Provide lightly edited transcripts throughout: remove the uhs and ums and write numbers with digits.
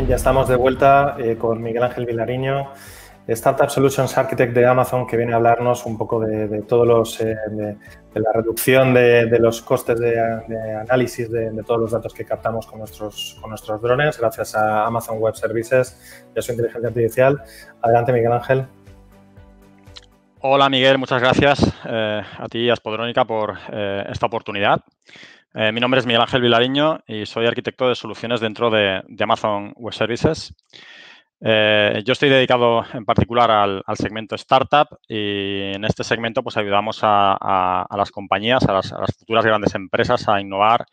Bien, ya estamos de vuelta con Miguel Ángel Vilariño, Startup Solutions Architect de Amazon, que viene a hablarnos un poco de todos los de la reducción de los costes de análisis de todos los datos que captamos con nuestros drones, gracias a Amazon Web Services y a su inteligencia artificial. Adelante, Miguel Ángel. Hola, Miguel, muchas gracias a ti y a Spodrónica por esta oportunidad. Mi nombre es Miguel Ángel Vilariño y soy arquitecto de soluciones dentro de Amazon Web Services. Yo estoy dedicado en particular al segmento startup y en este segmento pues ayudamos a las compañías, a las futuras grandes empresas a innovar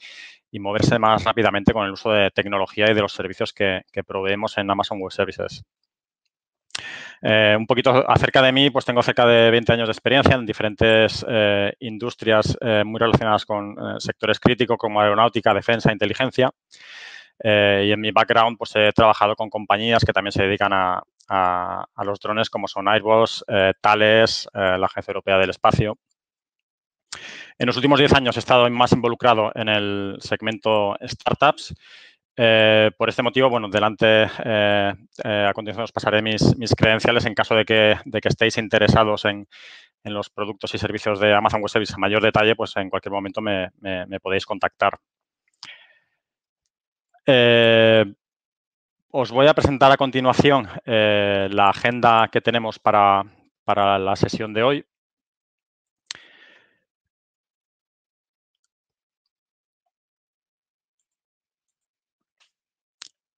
y moverse más rápidamente con el uso de tecnología y de los servicios que proveemos en Amazon Web Services. Un poquito acerca de mí, pues tengo cerca de 20 años de experiencia en diferentes industrias muy relacionadas con sectores críticos como aeronáutica, defensa, inteligencia. Y en mi background, pues he trabajado con compañías que también se dedican a los drones, como son Airbus, Thales, la Agencia Europea del Espacio. En los últimos 10 años he estado más involucrado en el segmento startups. Por este motivo, bueno, a continuación os pasaré mis credenciales en caso de que estéis interesados en los productos y servicios de Amazon Web Services en mayor detalle, pues en cualquier momento me podéis contactar. Os voy a presentar a continuación la agenda que tenemos para la sesión de hoy.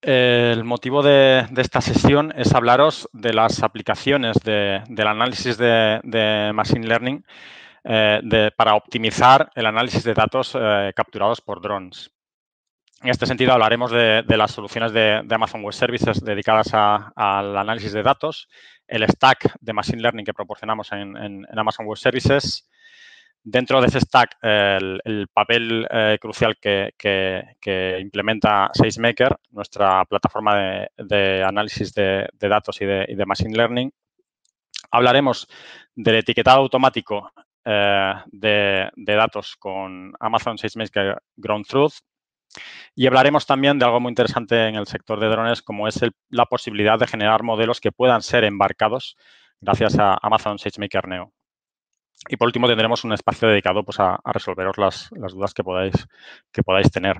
El motivo de esta sesión es hablaros de las aplicaciones del análisis de Machine Learning para optimizar el análisis de datos capturados por drones. En este sentido, hablaremos de las soluciones de Amazon Web Services dedicadas al análisis de datos, el stack de Machine Learning que proporcionamos en Amazon Web Services. Dentro de ese stack, el papel crucial que implementa SageMaker, nuestra plataforma de análisis de datos y de Machine Learning. Hablaremos del etiquetado automático de datos con Amazon SageMaker Ground Truth. Y hablaremos también de algo muy interesante en el sector de drones, como es la posibilidad de generar modelos que puedan ser embarcados gracias a Amazon SageMaker Neo. Y por último, tendremos un espacio dedicado pues, a resolveros las dudas que podáis tener.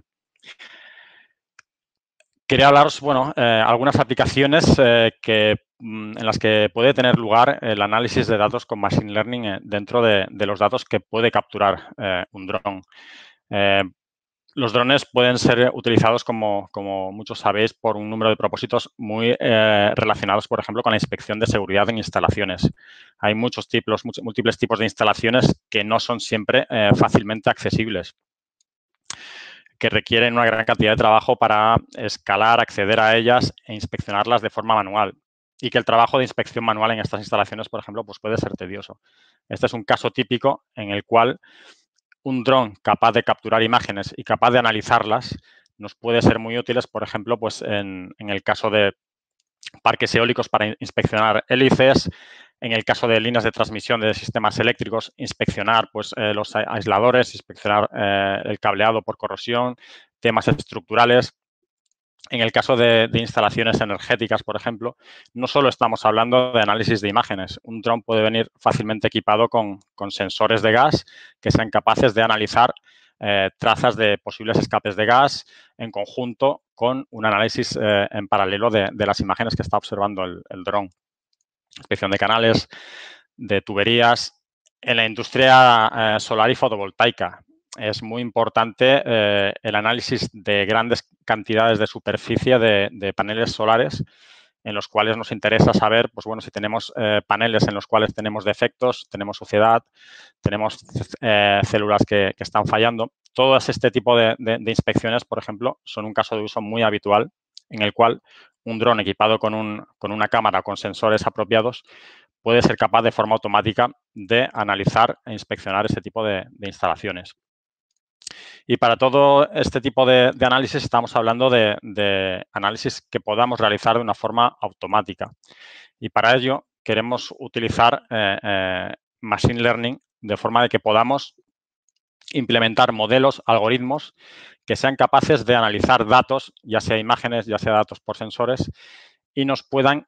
Quería hablaros, bueno, algunas aplicaciones en las que puede tener lugar el análisis de datos con Machine Learning dentro de los datos que puede capturar un dron. Los drones pueden ser utilizados, como muchos sabéis, por un número de propósitos muy relacionados, por ejemplo, con la inspección de seguridad en instalaciones. Hay múltiples tipos de instalaciones que no son siempre fácilmente accesibles, que requieren una gran cantidad de trabajo para escalar, acceder a ellas e inspeccionarlas de forma manual. Y que el trabajo de inspección manual en estas instalaciones, por ejemplo, pues puede ser tedioso. Este es un caso típico en el cual un dron capaz de capturar imágenes y capaz de analizarlas nos puede ser muy útiles, por ejemplo, pues en el caso de parques eólicos para inspeccionar hélices, en el caso de líneas de transmisión de sistemas eléctricos, inspeccionar pues, los aisladores, inspeccionar el cableado por corrosión, temas estructurales. En el caso de instalaciones energéticas, por ejemplo, no solo estamos hablando de análisis de imágenes. Un dron puede venir fácilmente equipado con sensores de gas que sean capaces de analizar trazas de posibles escapes de gas en conjunto con un análisis en paralelo de las imágenes que está observando el dron. Inspección de canales, de tuberías. En la industria solar y fotovoltaica es muy importante el análisis de grandes cantidades de superficie de paneles solares, en los cuales nos interesa saber, pues bueno, si tenemos paneles en los cuales tenemos defectos, tenemos suciedad, tenemos células que están fallando. Todo este tipo de inspecciones, por ejemplo, son un caso de uso muy habitual en el cual un dron equipado con una cámara con sensores apropiados puede ser capaz de forma automática de analizar e inspeccionar este tipo de instalaciones. Y para todo este tipo de análisis estamos hablando de análisis que podamos realizar de una forma automática. Y para ello queremos utilizar Machine Learning de forma de que podamos implementar modelos, algoritmos que sean capaces de analizar datos, ya sea imágenes, ya sea datos por sensores, y nos puedan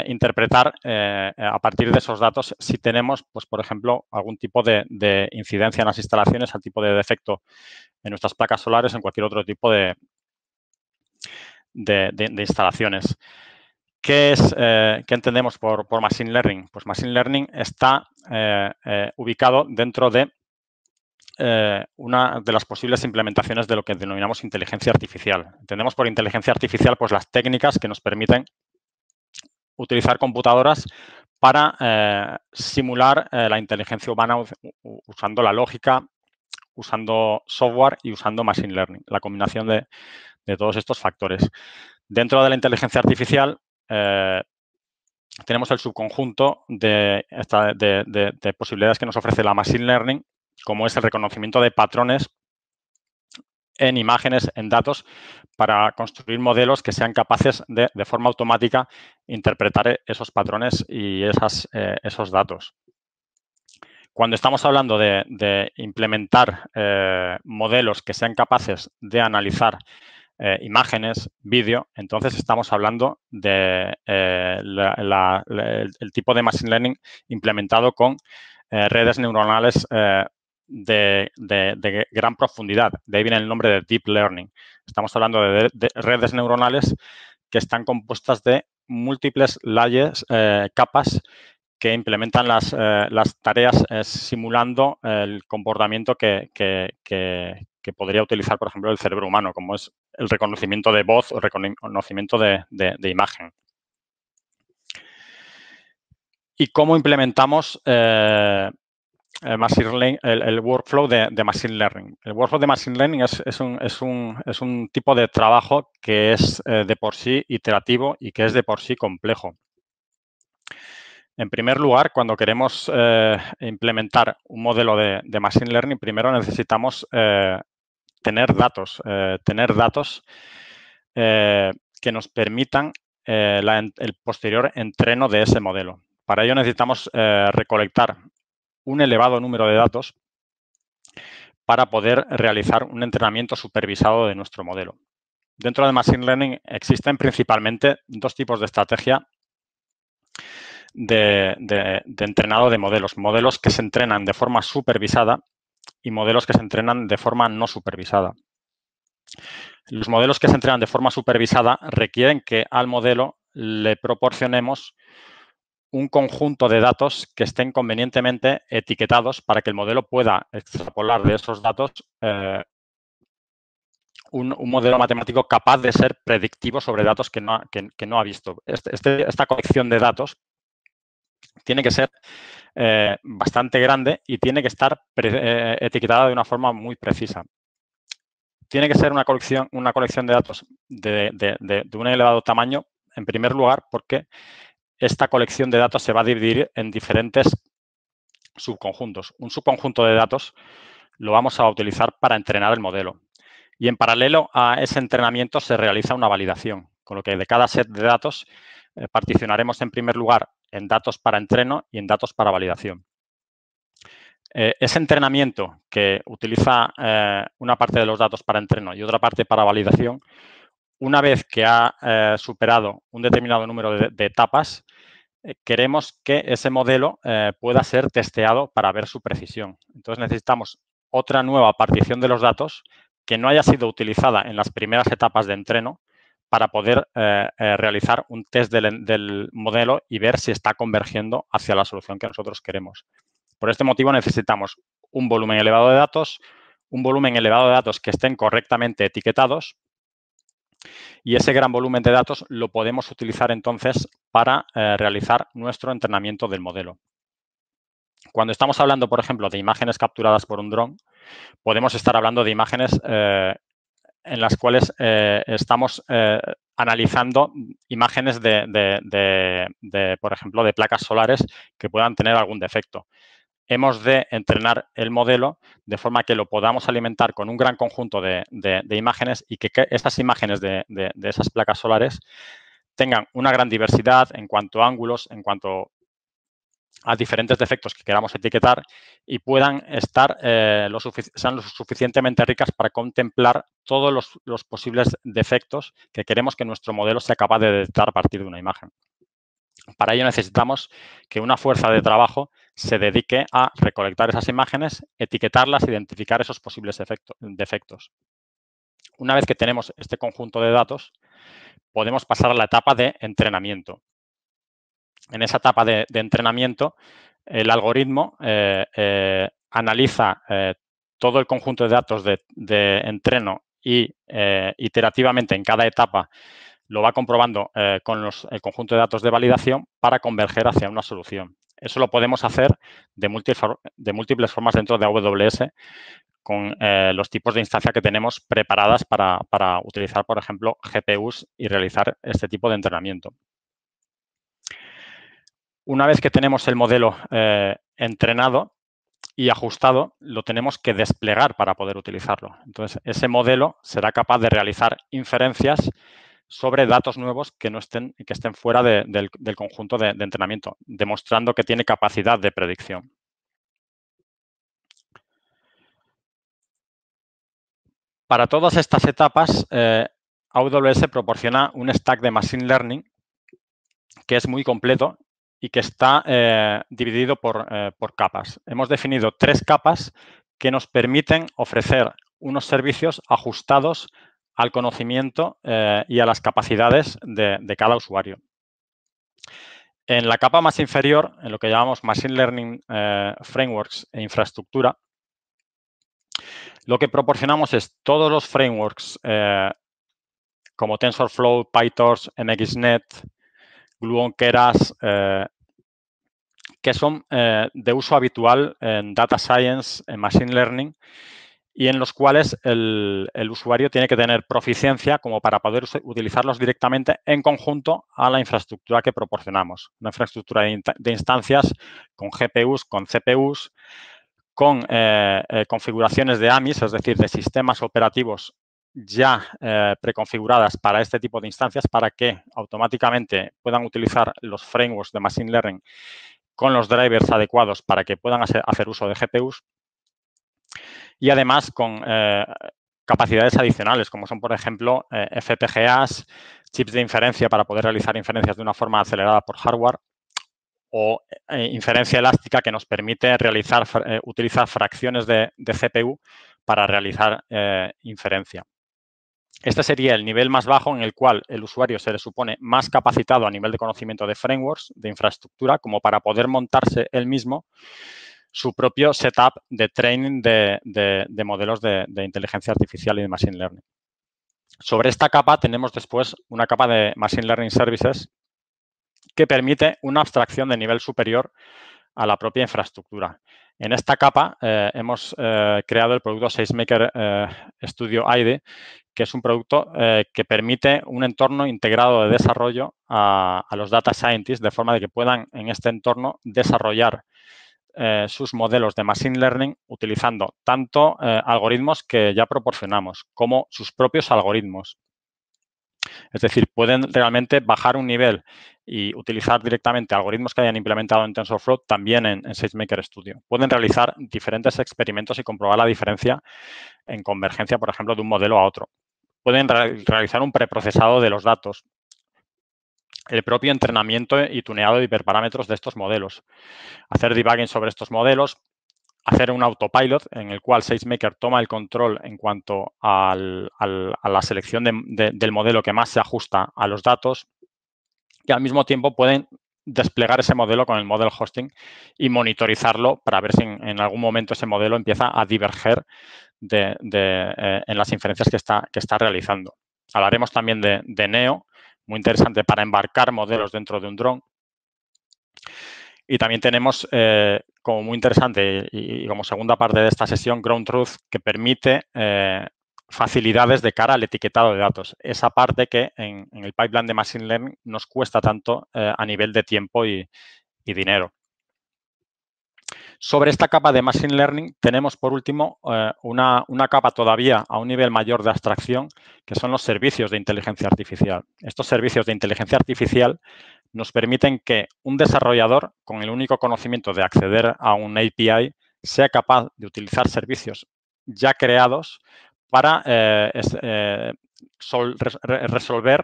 interpretar a partir de esos datos si tenemos, pues, por ejemplo, algún tipo de incidencia en las instalaciones, algún tipo de defecto en nuestras placas solares, en cualquier otro tipo de instalaciones. ¿Qué entendemos por Machine Learning? Pues Machine Learning está ubicado dentro de una de las posibles implementaciones de lo que denominamos inteligencia artificial. Entendemos por inteligencia artificial pues las técnicas que nos permiten utilizar computadoras para simular la inteligencia humana usando la lógica, usando software y usando Machine Learning, la combinación de todos estos factores. Dentro de la inteligencia artificial tenemos el subconjunto de posibilidades que nos ofrece la Machine Learning, como es el reconocimiento de patrones en imágenes, en datos, para construir modelos que sean capaces de forma automática, interpretar esos patrones y esos datos. Cuando estamos hablando de implementar modelos que sean capaces de analizar imágenes, vídeo, entonces estamos hablando de el tipo de Machine Learning implementado con redes neuronales de gran profundidad. De ahí viene el nombre de Deep Learning. Estamos hablando de redes neuronales que están compuestas de múltiples layers, capas, que implementan las tareas simulando el comportamiento que podría utilizar, por ejemplo, el cerebro humano, como es el reconocimiento de voz o reconocimiento de imagen. ¿Y cómo implementamos el workflow de Machine Learning? El workflow de Machine Learning es un tipo de trabajo que es de por sí iterativo y que es de por sí complejo. En primer lugar, cuando queremos implementar un modelo de Machine Learning, primero necesitamos tener datos que nos permitan el posterior entreno de ese modelo. Para ello necesitamos recolectar un elevado número de datos para poder realizar un entrenamiento supervisado de nuestro modelo. Dentro de Machine Learning existen principalmente dos tipos de estrategia de entrenado de modelos. Modelos que se entrenan de forma supervisada y modelos que se entrenan de forma no supervisada. Los modelos que se entrenan de forma supervisada requieren que al modelo le proporcionemos un conjunto de datos que estén convenientemente etiquetados para que el modelo pueda extrapolar de esos datos un modelo matemático capaz de ser predictivo sobre datos que no ha visto. Esta colección de datos tiene que ser bastante grande y tiene que estar etiquetada de una forma muy precisa. Tiene que ser una colección de datos de un elevado tamaño, en primer lugar, porque esta colección de datos se va a dividir en diferentes subconjuntos. Un subconjunto de datos lo vamos a utilizar para entrenar el modelo. Y en paralelo a ese entrenamiento se realiza una validación, con lo que de cada set de datos particionaremos en primer lugar en datos para entreno y en datos para validación. Ese entrenamiento que utiliza una parte de los datos para entreno y otra parte para validación, una vez que ha superado un determinado número de etapas, queremos que ese modelo pueda ser testeado para ver su precisión. Entonces, necesitamos otra nueva partición de los datos que no haya sido utilizada en las primeras etapas de entreno para poder realizar un test del modelo y ver si está convergiendo hacia la solución que nosotros queremos. Por este motivo necesitamos un volumen elevado de datos, que estén correctamente etiquetados, y ese gran volumen de datos lo podemos utilizar entonces para realizar nuestro entrenamiento del modelo. Cuando estamos hablando, por ejemplo, de imágenes capturadas por un dron, podemos estar hablando de imágenes en las cuales estamos analizando imágenes por ejemplo, de placas solares que puedan tener algún defecto. Hemos de entrenar el modelo de forma que lo podamos alimentar con un gran conjunto de imágenes y que estas imágenes de esas placas solares tengan una gran diversidad en cuanto a ángulos, en cuanto a diferentes defectos que queramos etiquetar y puedan estar sean lo suficientemente ricas para contemplar todos los posibles defectos que queremos que nuestro modelo sea capaz de detectar a partir de una imagen. Para ello necesitamos que una fuerza de trabajo se dedique a recolectar esas imágenes, etiquetarlas, identificar esos posibles defectos. Una vez que tenemos este conjunto de datos, podemos pasar a la etapa de entrenamiento. En esa etapa de entrenamiento, el algoritmo analiza todo el conjunto de datos de entreno y iterativamente en cada etapa lo va comprobando con el conjunto de datos de validación para converger hacia una solución. Eso lo podemos hacer de múltiples formas dentro de AWS con los tipos de instancia que tenemos preparadas para utilizar, por ejemplo, GPUs y realizar este tipo de entrenamiento. Una vez que tenemos el modelo entrenado y ajustado, lo tenemos que desplegar para poder utilizarlo. Entonces, ese modelo será capaz de realizar inferencias sobre datos nuevos que estén fuera del conjunto de entrenamiento, demostrando que tiene capacidad de predicción. Para todas estas etapas, AWS proporciona un stack de Machine Learning que es muy completo y que está dividido por capas. Hemos definido 3 capas que nos permiten ofrecer unos servicios ajustados al conocimiento y a las capacidades de cada usuario. En la capa más inferior, en lo que llamamos Machine Learning Frameworks e infraestructura, lo que proporcionamos es todos los frameworks como TensorFlow, PyTorch, MXNet, Gluon, Keras, que son de uso habitual en Data Science, en Machine Learning, y en los cuales el usuario tiene que tener proficiencia como para poder utilizarlos directamente en conjunto a la infraestructura que proporcionamos. Una infraestructura de instancias con GPUs, con CPUs, con configuraciones de AMIs, es decir, de sistemas operativos ya preconfiguradas para este tipo de instancias para que automáticamente puedan utilizar los frameworks de Machine Learning con los drivers adecuados para que puedan hacer uso de GPUs y además con capacidades adicionales como son, por ejemplo, FPGAs, chips de inferencia para poder realizar inferencias de una forma acelerada por hardware o inferencia elástica que nos permite utilizar fracciones de CPU para realizar inferencia. Este sería el nivel más bajo en el cual el usuario se le supone más capacitado a nivel de conocimiento de frameworks, de infraestructura, como para poder montarse él mismo su propio setup de training de modelos de inteligencia artificial y de machine learning. Sobre esta capa tenemos después una capa de Machine Learning Services que permite una abstracción de nivel superior a la propia infraestructura. En esta capa hemos creado el producto SageMaker Studio IDE, que es un producto que permite un entorno integrado de desarrollo a los data scientists, de forma de que puedan en este entorno desarrollar sus modelos de Machine Learning utilizando tanto algoritmos que ya proporcionamos como sus propios algoritmos. Es decir, pueden realmente bajar un nivel y utilizar directamente algoritmos que hayan implementado en TensorFlow también en SageMaker Studio. Pueden realizar diferentes experimentos y comprobar la diferencia en convergencia, por ejemplo, de un modelo a otro. Pueden realizar un preprocesado de los datos, el propio entrenamiento y tuneado de hiperparámetros de estos modelos, hacer debugging sobre estos modelos, hacer un autopilot en el cual SageMaker toma el control en cuanto a la selección del modelo que más se ajusta a los datos y al mismo tiempo pueden desplegar ese modelo con el model hosting y monitorizarlo para ver si en algún momento ese modelo empieza a diverger en las inferencias que está realizando. Hablaremos también de Neo, muy interesante para embarcar modelos dentro de un dron. Y también tenemos, como muy interesante y como segunda parte de esta sesión, Ground Truth, que permite facilidades de cara al etiquetado de datos. Esa parte que en el pipeline de Machine Learning nos cuesta tanto a nivel de tiempo y dinero. Sobre esta capa de Machine Learning tenemos, por último, una capa todavía a un nivel mayor de abstracción, que son los servicios de inteligencia artificial. Estos servicios de inteligencia artificial nos permiten que un desarrollador, con el único conocimiento de acceder a un API, sea capaz de utilizar servicios ya creados para resolver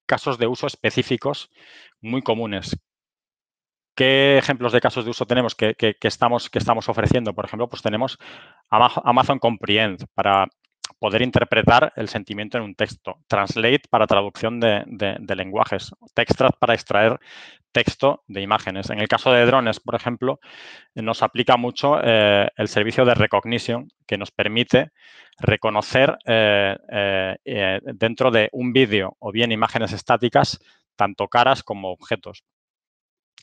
casos de uso específicos muy comunes. ¿Qué ejemplos de casos de uso tenemos que estamos ofreciendo? Por ejemplo, pues tenemos Amazon Comprehend para poder interpretar el sentimiento en un texto, Translate para traducción de lenguajes, Textrat para extraer texto de imágenes. En el caso de drones, por ejemplo, nos aplica mucho el servicio de Recognition, que nos permite reconocer dentro de un vídeo o bien imágenes estáticas tanto caras como objetos.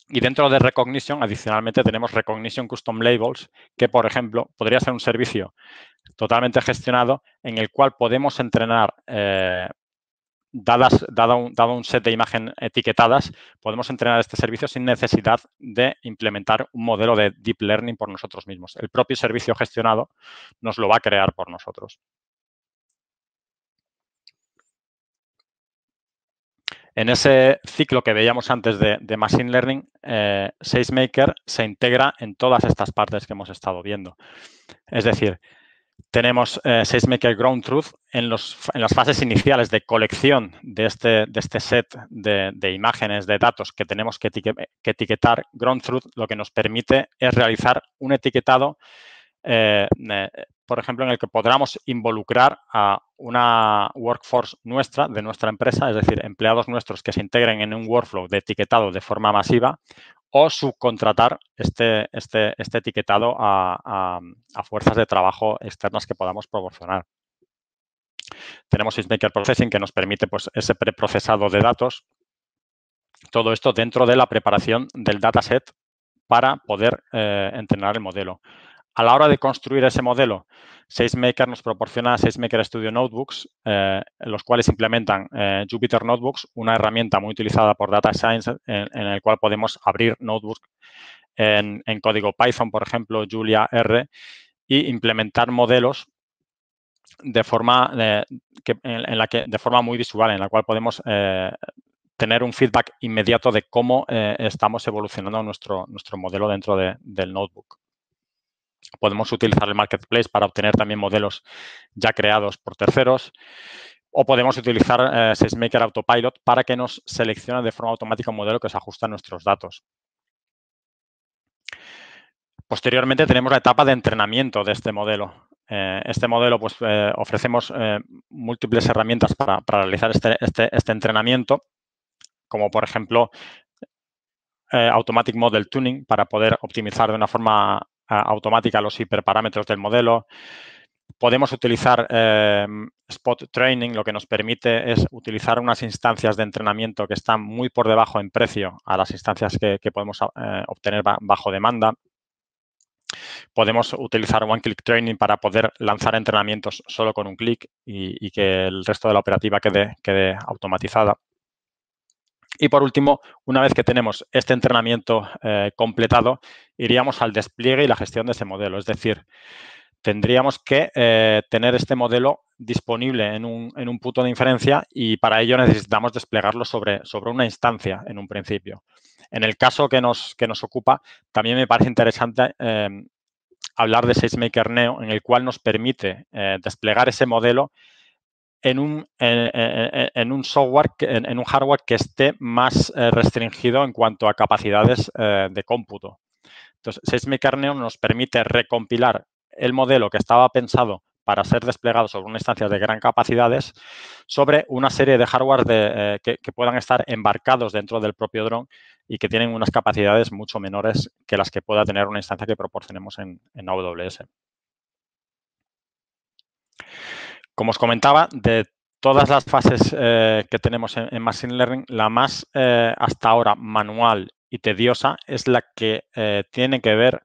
Y dentro de Recognition, adicionalmente, tenemos Recognition Custom Labels, que, por ejemplo, podría ser un servicio totalmente gestionado en el cual podemos entrenar, dado un set de imagen etiquetadas, podemos entrenar este servicio sin necesidad de implementar un modelo de Deep Learning por nosotros mismos. El propio servicio gestionado nos lo va a crear por nosotros. En ese ciclo que veíamos antes de Machine Learning, SageMaker se integra en todas estas partes que hemos estado viendo. Es decir, tenemos SageMaker Ground Truth en las fases iniciales de colección de este set de imágenes, de datos que tenemos que etiquetar. Ground Truth lo que nos permite es realizar un etiquetado, por ejemplo, en el que podamos involucrar a una workforce nuestra, de nuestra empresa, es decir, empleados nuestros que se integren en un workflow de etiquetado de forma masiva, o subcontratar este etiquetado a fuerzas de trabajo externas que podamos proporcionar. Tenemos SageMaker Processing, que nos permite pues, ese preprocesado de datos. Todo esto dentro de la preparación del dataset para poder entrenar el modelo. A la hora de construir ese modelo, SageMaker nos proporciona SageMaker Studio Notebooks, los cuales implementan Jupyter Notebooks, una herramienta muy utilizada por Data Science en el cual podemos abrir notebooks en código Python, por ejemplo, Julia, R, y implementar modelos de forma, de forma muy visual, en la cual podemos tener un feedback inmediato de cómo estamos evolucionando nuestro modelo dentro del notebook. Podemos utilizar el Marketplace para obtener también modelos ya creados por terceros, o podemos utilizar SageMaker Autopilot para que nos seleccione de forma automática un modelo que se ajusta a nuestros datos. Posteriormente tenemos la etapa de entrenamiento de este modelo. Este modelo, pues, ofrecemos múltiples herramientas para realizar este entrenamiento, como por ejemplo Automatic Model Tuning para poder optimizar de una forma automática los hiperparámetros del modelo. Podemos utilizar Spot Training, lo que nos permite es utilizar unas instancias de entrenamiento que están muy por debajo en precio a las instancias que podemos obtener bajo demanda. Podemos utilizar One Click Training para poder lanzar entrenamientos solo con un clic y que el resto de la operativa quede automatizada. Y por último, una vez que tenemos este entrenamiento completado, iríamos al despliegue y la gestión de ese modelo. Es decir, tendríamos que tener este modelo disponible en un punto de inferencia y para ello necesitamos desplegarlo sobre una instancia en un principio. En el caso que nos ocupa, también me parece interesante hablar de SageMaker Neo, en el cual nos permite desplegar ese modelo en un software, en un hardware que esté más restringido en cuanto a capacidades de cómputo. Entonces, SageMaker Neo nos permite recompilar el modelo que estaba pensado para ser desplegado sobre una instancia de gran capacidades sobre una serie de hardware que puedan estar embarcados dentro del propio dron y que tienen unas capacidades mucho menores que las que pueda tener una instancia que proporcionemos en AWS. Como os comentaba, de todas las fases que tenemos en Machine Learning, la más hasta ahora manual y tediosa es la que tiene que ver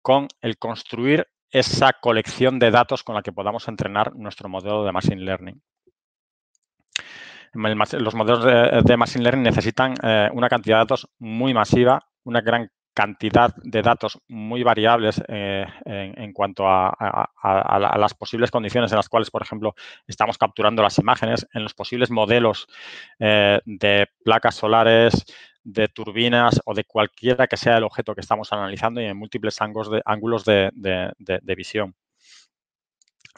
con el construir esa colección de datos con la que podamos entrenar nuestro modelo de Machine Learning. Los modelos de Machine Learning necesitan una cantidad de datos muy masiva, una gran cantidad de datos muy variables en cuanto a las posibles condiciones en las cuales, por ejemplo, estamos capturando las imágenes, en los posibles modelos de placas solares, de turbinas o de cualquiera que sea el objeto que estamos analizando y en múltiples ángulos de visión.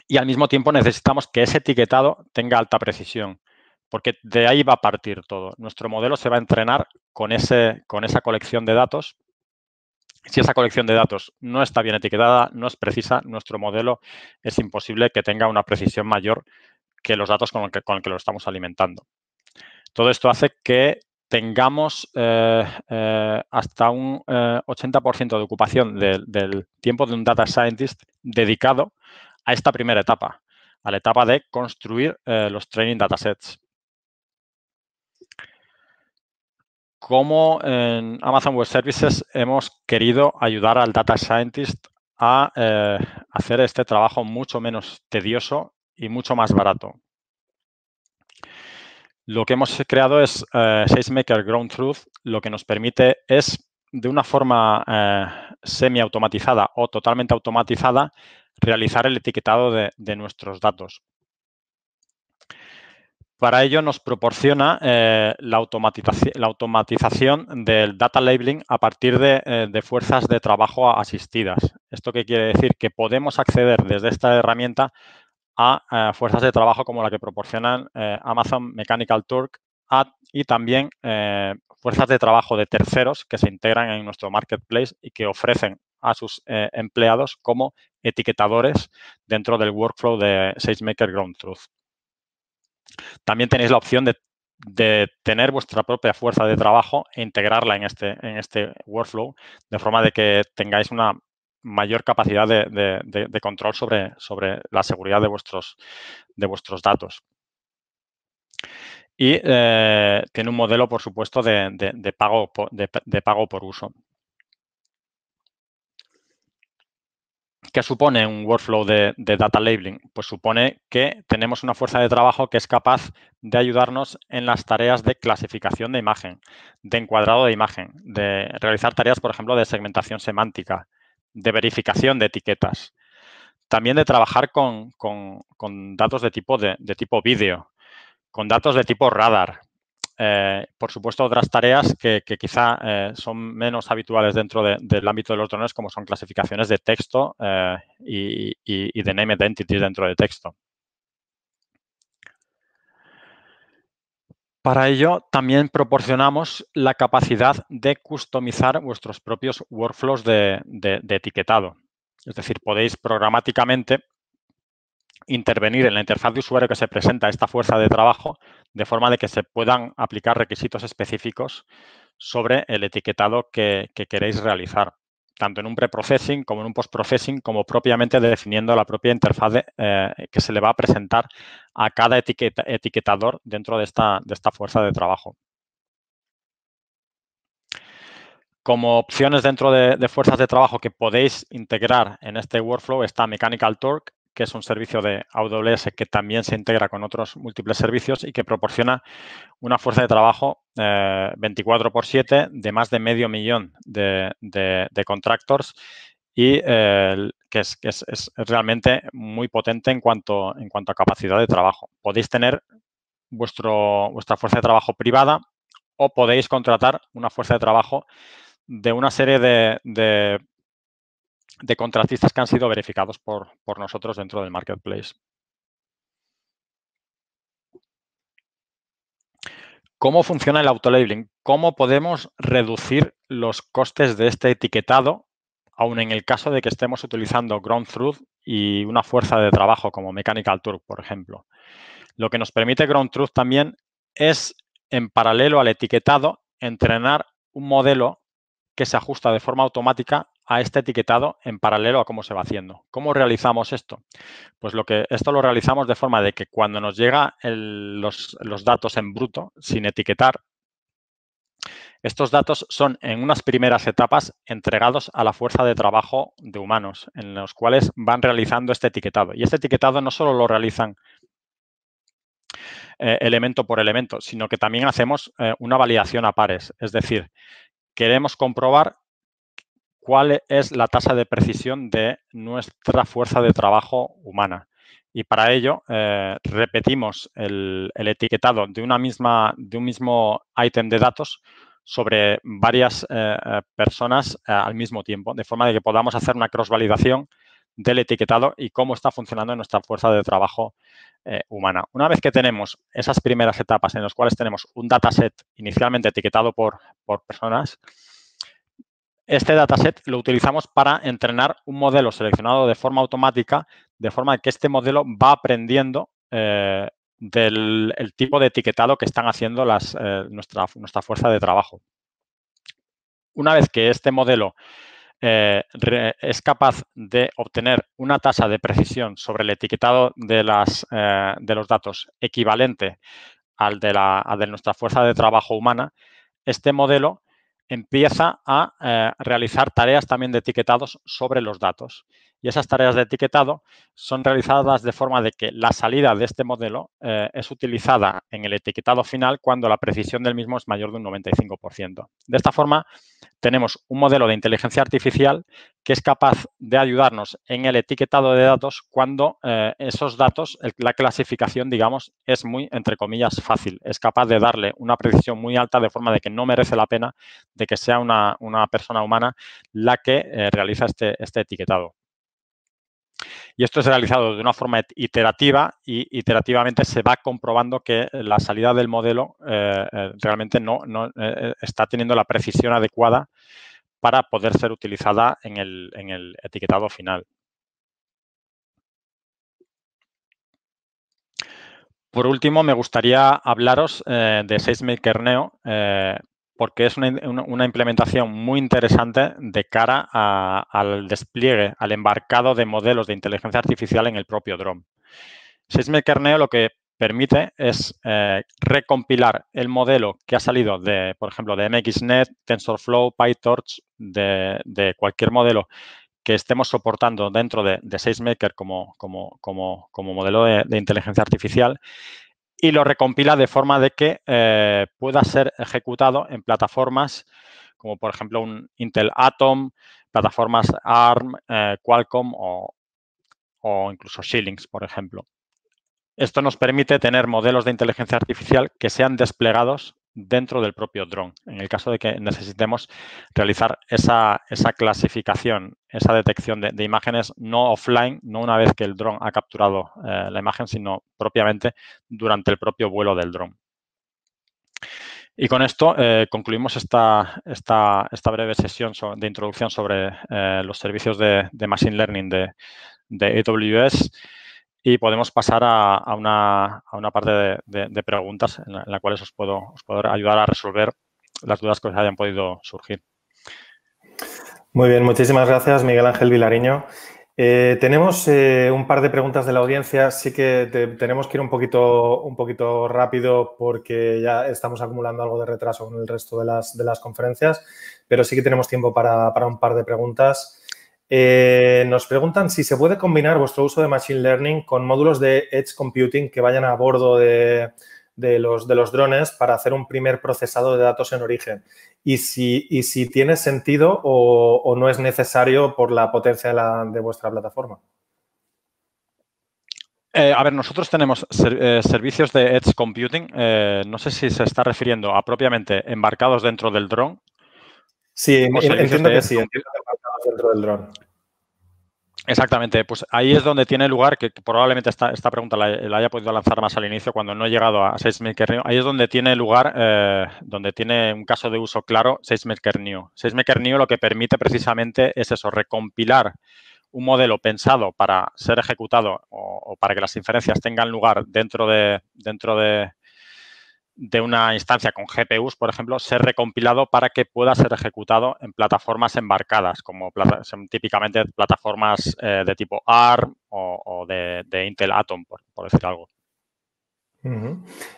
Y al mismo tiempo necesitamos que ese etiquetado tenga alta precisión, porque de ahí va a partir todo. Nuestro modelo se va a entrenar con esa colección de datos. Si esa colección de datos no está bien etiquetada, no es precisa, nuestro modelo es imposible que tenga una precisión mayor que los datos con los que lo estamos alimentando. Todo esto hace que tengamos hasta un 80% de ocupación del tiempo de un data scientist dedicado a esta primera etapa, a la etapa de construir los training datasets. Como en Amazon Web Services hemos querido ayudar al data scientist a hacer este trabajo mucho menos tedioso y mucho más barato. Lo que hemos creado es SageMaker Ground Truth, lo que nos permite es, de una forma semi-automatizada o totalmente automatizada, realizar el etiquetado de nuestros datos. Para ello nos proporciona la automatización del data labeling a partir de fuerzas de trabajo asistidas. ¿Esto qué quiere decir? Que podemos acceder desde esta herramienta a fuerzas de trabajo como la que proporcionan Amazon Mechanical Turk y también fuerzas de trabajo de terceros que se integran en nuestro marketplace y que ofrecen a sus empleados como etiquetadores dentro del workflow de SageMaker Ground Truth. También tenéis la opción de tener vuestra propia fuerza de trabajo e integrarla en este workflow, de forma de que tengáis una mayor capacidad de control sobre la seguridad de vuestros datos. Y tiene un modelo, por supuesto, de pago por uso. ¿Qué supone un workflow de data labeling? Pues supone que tenemos una fuerza de trabajo que es capaz de ayudarnos en las tareas de clasificación de imagen, de encuadrado de imagen, de realizar tareas, por ejemplo, de segmentación semántica, de verificación de etiquetas. También de trabajar con datos de tipo vídeo, con datos de tipo radar. Por supuesto, otras tareas que quizá son menos habituales dentro del ámbito de los drones, como son clasificaciones de texto y de named entities dentro de texto. Para ello, también proporcionamos la capacidad de customizar vuestros propios workflows de etiquetado. Es decir, podéis programáticamente intervenir en la interfaz de usuario que se presenta a esta fuerza de trabajo de forma de que se puedan aplicar requisitos específicos sobre el etiquetado que queréis realizar, tanto en un pre-processing como en un post-processing, como propiamente definiendo la propia interfaz que se le va a presentar a cada etiquetador dentro de esta fuerza de trabajo. Como opciones dentro de fuerzas de trabajo que podéis integrar en este workflow está Mechanical Turk, que es un servicio de AWS que también se integra con otros múltiples servicios y que proporciona una fuerza de trabajo 24/7 de más de 500.000 de contractors y que es realmente muy potente en cuanto a capacidad de trabajo. Podéis tener vuestra fuerza de trabajo privada o podéis contratar una fuerza de trabajo de una serie de contratistas que han sido verificados por nosotros dentro del marketplace. ¿Cómo funciona el autolabeling? ¿Cómo podemos reducir los costes de este etiquetado, aun en el caso de que estemos utilizando Ground Truth y una fuerza de trabajo como Mechanical Turk, por ejemplo? Lo que nos permite Ground Truth también es, en paralelo al etiquetado, entrenar un modelo que se ajusta de forma automática a este etiquetado en paralelo a cómo se va haciendo. ¿Cómo realizamos esto? Pues esto lo realizamos de forma de que cuando nos llega los datos en bruto, sin etiquetar, estos datos son en unas primeras etapas entregados a la fuerza de trabajo de humanos, en los cuales van realizando este etiquetado. Y este etiquetado no solo lo realizan elemento por elemento, sino que también hacemos una validación a pares. Es decir, queremos comprobar cuál es la tasa de precisión de nuestra fuerza de trabajo humana. Y para ello repetimos el etiquetado de un mismo ítem de datos sobre varias personas al mismo tiempo, de forma de que podamos hacer una cross-validación del etiquetado y cómo está funcionando en nuestra fuerza de trabajo humana. Una vez que tenemos esas primeras etapas en las cuales tenemos un dataset inicialmente etiquetado por personas, este dataset lo utilizamos para entrenar un modelo seleccionado de forma automática, de forma que este modelo va aprendiendo del tipo de etiquetado que están haciendo nuestra fuerza de trabajo. Una vez que este modelo es capaz de obtener una tasa de precisión sobre el etiquetado de los datos equivalente al de nuestra fuerza de trabajo humana, este modelo empieza a realizar tareas también de etiquetados sobre los datos. Y esas tareas de etiquetado son realizadas de forma de que la salida de este modelo es utilizada en el etiquetado final cuando la precisión del mismo es mayor de un 95%. De esta forma, tenemos un modelo de inteligencia artificial que es capaz de ayudarnos en el etiquetado de datos cuando esos datos, la clasificación, digamos, es muy, entre comillas, fácil. Es capaz de darle una precisión muy alta de forma de que no merece la pena de que sea una persona humana la que realiza este etiquetado. Y esto es realizado de una forma iterativa y iterativamente se va comprobando que la salida del modelo realmente no está teniendo la precisión adecuada para poder ser utilizada en el etiquetado final. Por último, me gustaría hablaros de SageMaker Neo, porque es una implementación muy interesante de cara al despliegue, al embarcado de modelos de inteligencia artificial en el propio drone. SageMaker Neo lo que permite es recompilar el modelo que ha salido de, por ejemplo, de MXNet, TensorFlow, PyTorch, de cualquier modelo que estemos soportando dentro de SageMaker como modelo de inteligencia artificial y lo recompila de forma de que pueda ser ejecutado en plataformas como, por ejemplo, un Intel Atom, plataformas ARM, Qualcomm o incluso Xilinx, por ejemplo. Esto nos permite tener modelos de inteligencia artificial que sean desplegados dentro del propio dron, en el caso de que necesitemos realizar esa clasificación, esa detección de imágenes no offline, no una vez que el dron ha capturado la imagen, sino propiamente durante el propio vuelo del dron. Y con esto concluimos esta breve sesión de introducción sobre los servicios de Machine Learning de AWS. Y podemos pasar a una parte de preguntas en la cual os puedo ayudar a resolver las dudas que os hayan podido surgir. Muy bien, muchísimas gracias, Miguel Ángel Vilariño. Tenemos un par de preguntas de la audiencia. Sí que tenemos que ir un poquito rápido porque ya estamos acumulando algo de retraso con el resto de las conferencias, pero sí que tenemos tiempo para un par de preguntas. Nos preguntan si se puede combinar vuestro uso de Machine Learning con módulos de Edge Computing que vayan a bordo de los drones para hacer un primer procesado de datos en origen. Y si tiene sentido o no es necesario por la potencia de vuestra plataforma. A ver, nosotros tenemos servicios de Edge Computing. No sé si se está refiriendo a propiamente embarcados dentro del dron. Sí, entiendo que sí, entiendo que embarcados dentro del dron. Exactamente, pues ahí es donde tiene lugar, que probablemente esta pregunta la haya podido lanzar más al inicio cuando no he llegado a SageMaker Neo. Ahí es donde tiene lugar, donde tiene un caso de uso claro SageMaker Neo. SageMaker Neo lo que permite precisamente es eso, recompilar un modelo pensado para ser ejecutado o para que las inferencias tengan lugar dentro de una instancia con GPUs, por ejemplo, ser recompilado para que pueda ser ejecutado en plataformas embarcadas, como son típicamente plataformas de tipo ARM o de Intel Atom, por decir algo.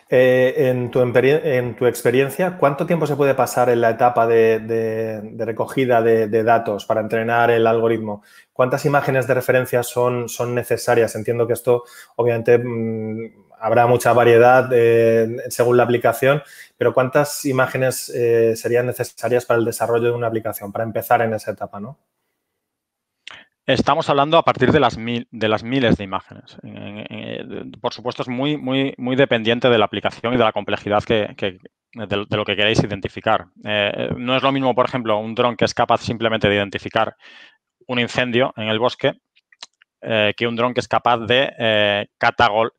En tu experiencia, ¿cuánto tiempo se puede pasar en la etapa de recogida de datos para entrenar el algoritmo? ¿Cuántas imágenes de referencia son necesarias? Entiendo que esto, obviamente, habrá mucha variedad según la aplicación, pero ¿cuántas imágenes serían necesarias para el desarrollo de una aplicación, para empezar en esa etapa, ¿no? Estamos hablando a partir de las miles de imágenes. Por supuesto, es muy dependiente de la aplicación y de la complejidad que de lo que queréis identificar. No es lo mismo, por ejemplo, un dron que es capaz simplemente de identificar un incendio en el bosque que un dron que es capaz de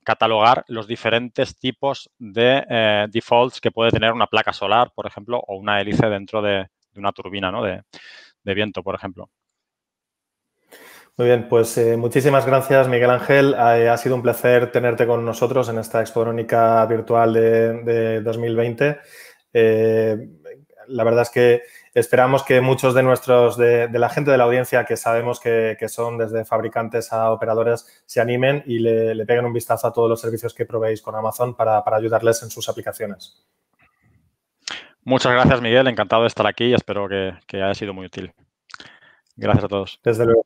catalogar los diferentes tipos de defaults que puede tener una placa solar, por ejemplo, o una hélice dentro de una turbina, ¿no? de viento, por ejemplo. Muy bien, pues muchísimas gracias, Miguel Ángel. Ha sido un placer tenerte con nosotros en esta Expodrónica virtual de 2020. La verdad es que esperamos que muchos de la gente de la audiencia que sabemos que son desde fabricantes a operadores se animen y le peguen un vistazo a todos los servicios que proveéis con Amazon para ayudarles en sus aplicaciones. Muchas gracias, Miguel. Encantado de estar aquí y espero que haya sido muy útil. Gracias a todos. Desde luego.